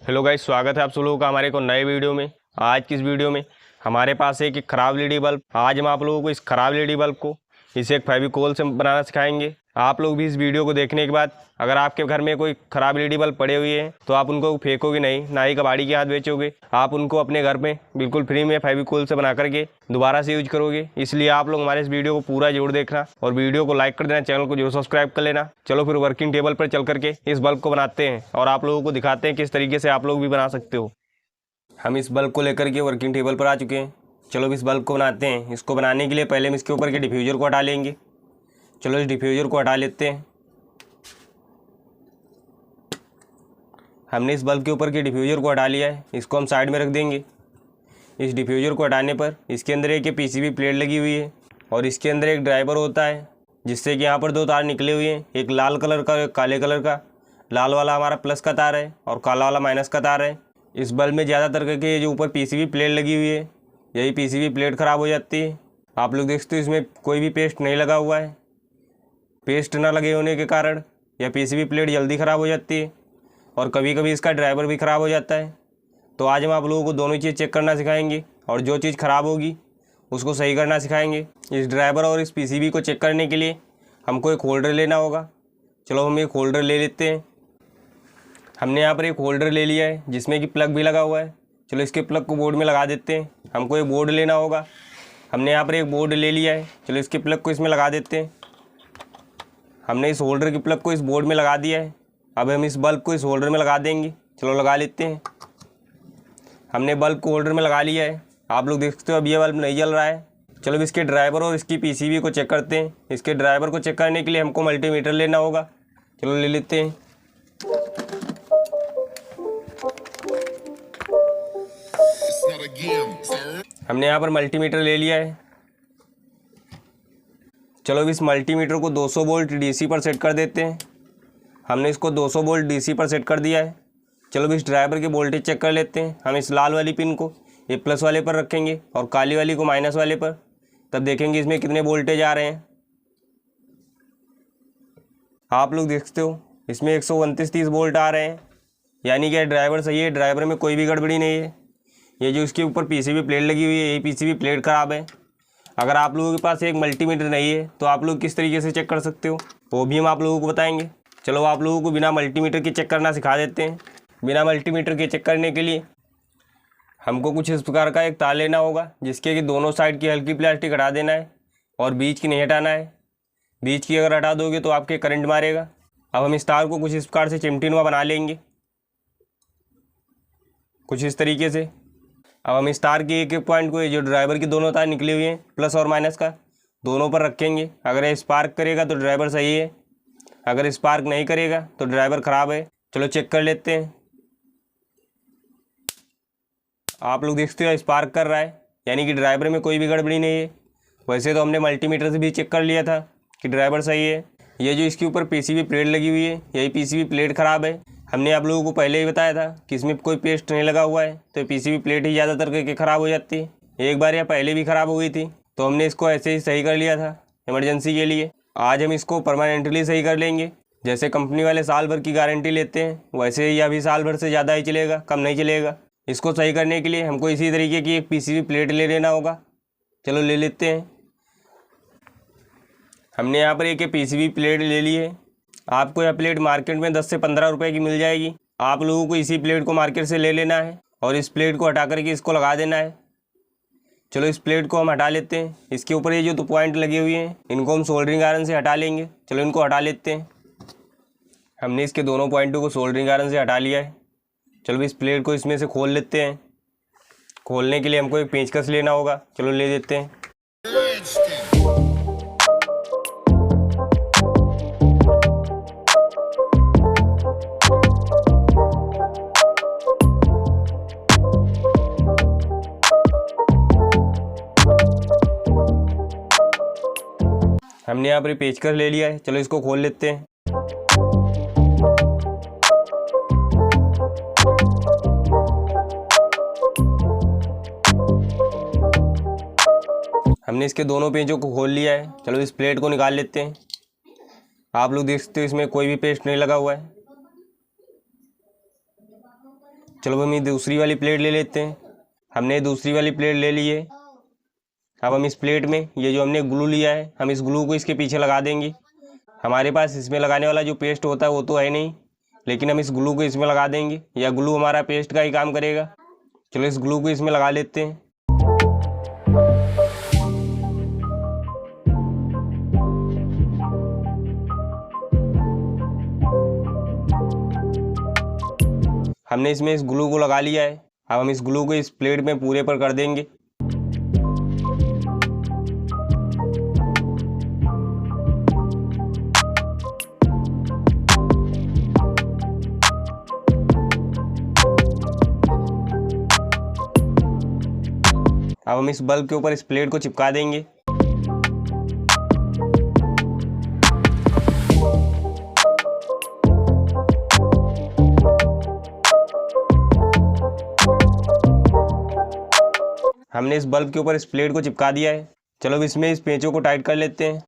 Hello guys, स्वागत है आप सब लोगों का हमारे को नए वीडियो में। आज की इस वीडियो में हमारे पास है एक खराब एलईडी बल्ब। आज हम आप लोगों को इस खराब एलईडी बल्ब को इसे एक फेविकोल से बनाना सिखाएंगे। आप लोग भी इस वीडियो को देखने के बाद अगर आपके घर में कोई खराब एलईडी बल्ब पड़े हुए हैं तो आप उनको फेंकोगे नहीं, ना ही कबाड़ी के हाथ बेचोगे। आप उनको अपने घर में बिल्कुल फ्री में फेविकोल से बना करके दोबारा से यूज करोगे। इसलिए आप लोग हमारे इस वीडियो को पूरा जरूर देखना और वीडियो को लाइक कर देना, चैनल को जरूर सब्सक्राइब कर लेना। चलो फिर वर्किंग टेबल पर चल करके इस बल्ब को बनाते हैं और आप लोगों को दिखाते हैं किस तरीके से आप लोग भी बना सकते हो। हम इस बल्ब को लेकर के वर्किंग टेबल पर आ चुके हैं। चलो इस बल्ब को बनाते हैं। इसको बनाने के लिए पहले हम इसके ऊपर के डिफ्यूज़र को हटा लेंगे। चलो इस डिफ्यूज़र को हटा लेते हैं। हमने इस बल्ब के ऊपर के डिफ्यूज़र को हटा लिया है, इसको हम साइड में रख देंगे। इस डिफ्यूज़र को हटाने पर इसके अंदर एक पीसीबी प्लेट लगी हुई है और इसके अंदर एक ड्राइवर होता है जिससे कि यहाँ पर दो तार निकले हुए हैं, एक लाल कलर का और एक काले कलर का। लाल वाला हमारा प्लस का तार है और काला वाला माइनस का तार है। इस बल्ब में ज़्यादातर करके जो ऊपर पीसीबी प्लेट लगी हुई है, यही पीसीबी प्लेट ख़राब हो जाती है। आप लोग देखते हो इसमें कोई भी पेस्ट नहीं लगा हुआ है। पेस्ट ना लगे होने के कारण यह पीसीबी प्लेट जल्दी ख़राब हो जाती है और कभी कभी इसका ड्राइवर भी ख़राब हो जाता है। तो आज हम आप लोगों को दोनों चीज़ चेक करना सिखाएंगे और जो चीज़ ख़राब होगी उसको सही करना सिखाएंगे। इस ड्राइवर और इस पीसीबी को चेक करने के लिए हमको एक होल्डर लेना होगा। चलो हम एक होल्डर ले लेते हैं। हमने यहाँ पर एक होल्डर ले लिया है जिसमें कि प्लग भी लगा हुआ है। चलो इसके प्लग को बोर्ड में लगा देते हैं। हमको एक बोर्ड लेना होगा। हमने यहाँ पर एक बोर्ड ले लिया है। चलो इसके प्लग को इसमें लगा देते हैं। हमने इस होल्डर के प्लग को इस बोर्ड में लगा दिया है। अब हम इस बल्ब को इस होल्डर में लगा देंगे। चलो लगा लेते हैं। हमने बल्ब को होल्डर में लगा लिया है। आप लोग देखते हो अब ये बल्ब नहीं जल रहा है। चलो इसके ड्राइवर और इसकी पीसीबी को चेक करते हैं। इसके ड्राइवर को चेक करने के लिए हमको मल्टीमीटर लेना होगा। चलो ले लेते हैं। हमने यहाँ पर मल्टीमीटर ले लिया है। चलो इस मल्टीमीटर को 200 वोल्ट डीसी पर सेट कर देते हैं। हमने इसको 200 वोल्ट डीसी पर सेट कर दिया है। चलो इस ड्राइवर के वोल्टेज चेक कर लेते हैं। हम इस लाल वाली पिन को ये प्लस वाले पर रखेंगे और काली वाली को माइनस वाले पर, तब देखेंगे इसमें कितने वोल्टेज आ रहे हैं। आप लोग देखते हो इसमें 129-30 वोल्ट आ रहे हैं, यानी कि ड्राइवर सही है, ड्राइवर में कोई भी गड़बड़ी नहीं है। ये जो इसके ऊपर पीसीबी प्लेट लगी हुई है, यही पीसीबी प्लेट ख़राब है। अगर आप लोगों के पास एक मल्टीमीटर नहीं है तो आप लोग किस तरीके से चेक कर सकते हो वो भी हम आप लोगों को बताएंगे। चलो आप लोगों को बिना मल्टीमीटर के चेक करना सिखा देते हैं। बिना मल्टीमीटर के चेक करने के लिए हमको कुछ इस प्रकार का एक तार लेना होगा जिसके कि दोनों साइड की हल्की प्लास्टिक हटा देना है और बीच की नहीं हटाना है। बीच की अगर हटा दोगे तो आपके करंट मारेगा। अब हम इस तार को कुछ इस प्रकार से चिमटीनुमा बना लेंगे, कुछ इस तरीके से। अब हम इस तार के एक एक पॉइंट को, जो ड्राइवर की दोनों तार निकली हुई हैं प्लस और माइनस का, दोनों पर रखेंगे। अगर ये स्पार्क करेगा तो ड्राइवर सही है, अगर स्पार्क नहीं करेगा तो ड्राइवर ख़राब है। चलो चेक कर लेते हैं। आप लोग देखते हो स्पार्क कर रहा है, यानी कि ड्राइवर में कोई भी गड़बड़ी नहीं है। वैसे तो हमने मल्टीमीटर से भी चेक कर लिया था कि ड्राइवर सही है। ये जो इसके ऊपर पीसीबी प्लेट लगी हुई है, यही पीसीबी प्लेट ख़राब है। हमने आप लोगों को पहले ही बताया था कि इसमें कोई पेस्ट नहीं लगा हुआ है, तो पीसीबी प्लेट ही ज़्यादातर करके ख़राब हो जाती है। एक बार या पहले भी ख़राब हो गई थी तो हमने इसको ऐसे ही सही कर लिया था इमरजेंसी के लिए। आज हम इसको परमानेंटली सही कर लेंगे। जैसे कंपनी वाले साल भर की गारंटी लेते हैं वैसे ही अभी साल भर से ज़्यादा ही चलेगा, कम नहीं चलेगा। इसको सही करने के लिए हमको इसी तरीके की एक पीसीबी प्लेट ले लेना होगा। चलो ले लेते हैं। हमने यहाँ पर एक पीसीबी प्लेट ले ली है। आपको यह प्लेट मार्केट में 10 से 15 रुपए की मिल जाएगी। आप लोगों को इसी प्लेट को मार्केट से ले लेना है और इस प्लेट को हटा करके इसको लगा देना है। चलो इस प्लेट को हम हटा लेते हैं। इसके ऊपर ये जो दो पॉइंट लगे हुए हैं इनको हम सोल्डरिंग आयरन से हटा लेंगे। चलो इनको हटा लेते हैं। हमने इसके दोनों पॉइंटों को सोल्डरिंग आयरन से हटा लिया है। चलो इस प्लेट को इसमें से खोल लेते हैं। खोलने के लिए हमको एक पेंचकस लेना होगा। चलो ले लेते हैं। हमने यहाँ पर पेचकस ले लिया है। चलो इसको खोल लेते हैं। हमने इसके दोनों पेचों को खोल लिया है। चलो इस प्लेट को निकाल लेते हैं। आप लोग देख सकते हो इसमें कोई भी पेस्ट नहीं लगा हुआ है। चलो हम ये दूसरी वाली प्लेट ले लेते हैं। हमने दूसरी वाली प्लेट ले ली है। अब हम इस प्लेट में ये जो हमने ग्लू लिया है, हम इस ग्लू को इसके पीछे लगा देंगे। हमारे पास इसमें लगाने वाला जो पेस्ट होता है वो तो है नहीं, लेकिन हम इस ग्लू को इसमें लगा देंगे, या ग्लू हमारा पेस्ट का ही काम करेगा। चलो इस ग्लू को इसमें लगा लेते हैं। हमने इसमें इस ग्लू को लगा लिया है। अब हम इस ग्लू को इस प्लेट में पूरे पर कर देंगे। अब हम इस बल्ब के ऊपर इस प्लेट को चिपका देंगे। हमने इस बल्ब के ऊपर इस प्लेट को चिपका दिया है। चलो अब इसमें इस पेंचों को टाइट कर लेते हैं।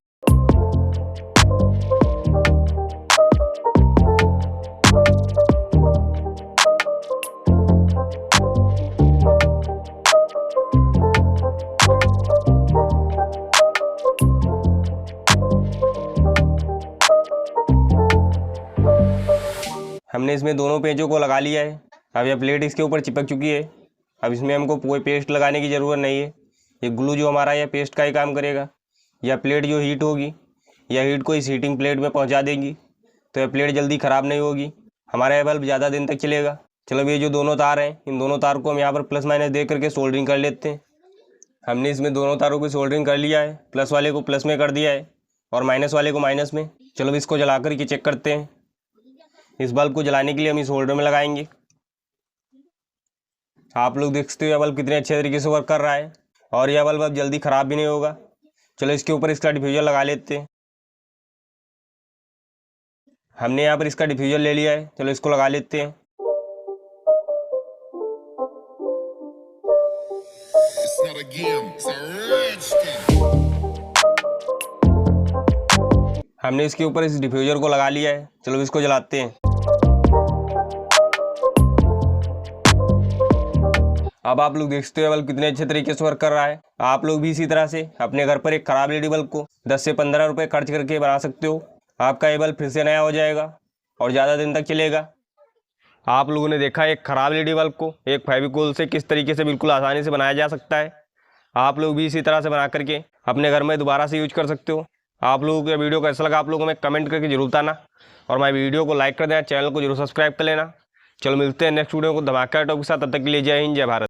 हमने इसमें दोनों पेंचों को लगा लिया है। अब यह प्लेट इसके ऊपर चिपक चुकी है। अब इसमें हमको कोई पेस्ट लगाने की ज़रूरत नहीं है। ये ग्लू जो हमारा यह पेस्ट का ही काम करेगा। यह प्लेट जो हीट होगी, यह हीट को इस हीटिंग प्लेट में पहुंचा देगी, तो यह प्लेट जल्दी ख़राब नहीं होगी। हमारा यह बल्ब ज़्यादा दिन तक चलेगा। चलो ये जो दोनों तार हैं, इन दोनों तार को हम यहाँ पर प्लस माइनस दे करके सोल्डरिंग कर लेते हैं। हमने इसमें दोनों तारों की सोल्डरिंग कर लिया है। प्लस वाले को प्लस में कर दिया है और माइनस वाले को माइनस में। चलो इसको जला कर के चेक करते हैं। इस बल्ब को जलाने के लिए हम इस होल्डर में लगाएंगे। आप लोग देखते हो यह बल्ब कितने अच्छे तरीके से वर्क कर रहा है, और यह बल्ब अब जल्दी ख़राब भी नहीं होगा। चलो इसके ऊपर इसका डिफ्यूज़र लगा लेते हैं। हमने यहाँ पर इसका डिफ्यूज़र ले लिया है। चलो इसको लगा लेते हैं। हमने इसके ऊपर इस डिफ्यूज़र को लगा लिया है। चलो इसको जलाते हैं। अब आप लोग देखते हो बल्ब कितने अच्छे तरीके से वर्क कर रहा है। आप लोग भी इसी तरह से अपने घर पर एक ख़राब एलईडी बल्ब को 10 से 15 रुपये खर्च करके बना सकते हो। आपका ये बल्ब फिर से नया हो जाएगा और ज़्यादा दिन तक चलेगा। आप लोगों ने देखा एक ख़राब एलईडी बल्ब को एक फेविकोल से किस तरीके से बिल्कुल आसानी से बनाया जा सकता है। आप लोग भी इसी तरह से बना करके अपने घर में दोबारा से यूज कर सकते हो। आप लोगों को वीडियो कैसा लगा आप लोगों में कमेंट करके जरूर बताना, और हमारी वीडियो को लाइक कर देना, चैनल को जरूर सब्सक्राइब कर लेना। चलो मिलते हैं नेक्स्ट वीडियो को धमाकेदार टॉपिक के साथ। तब तक के लिए जय हिंद, जय भारत।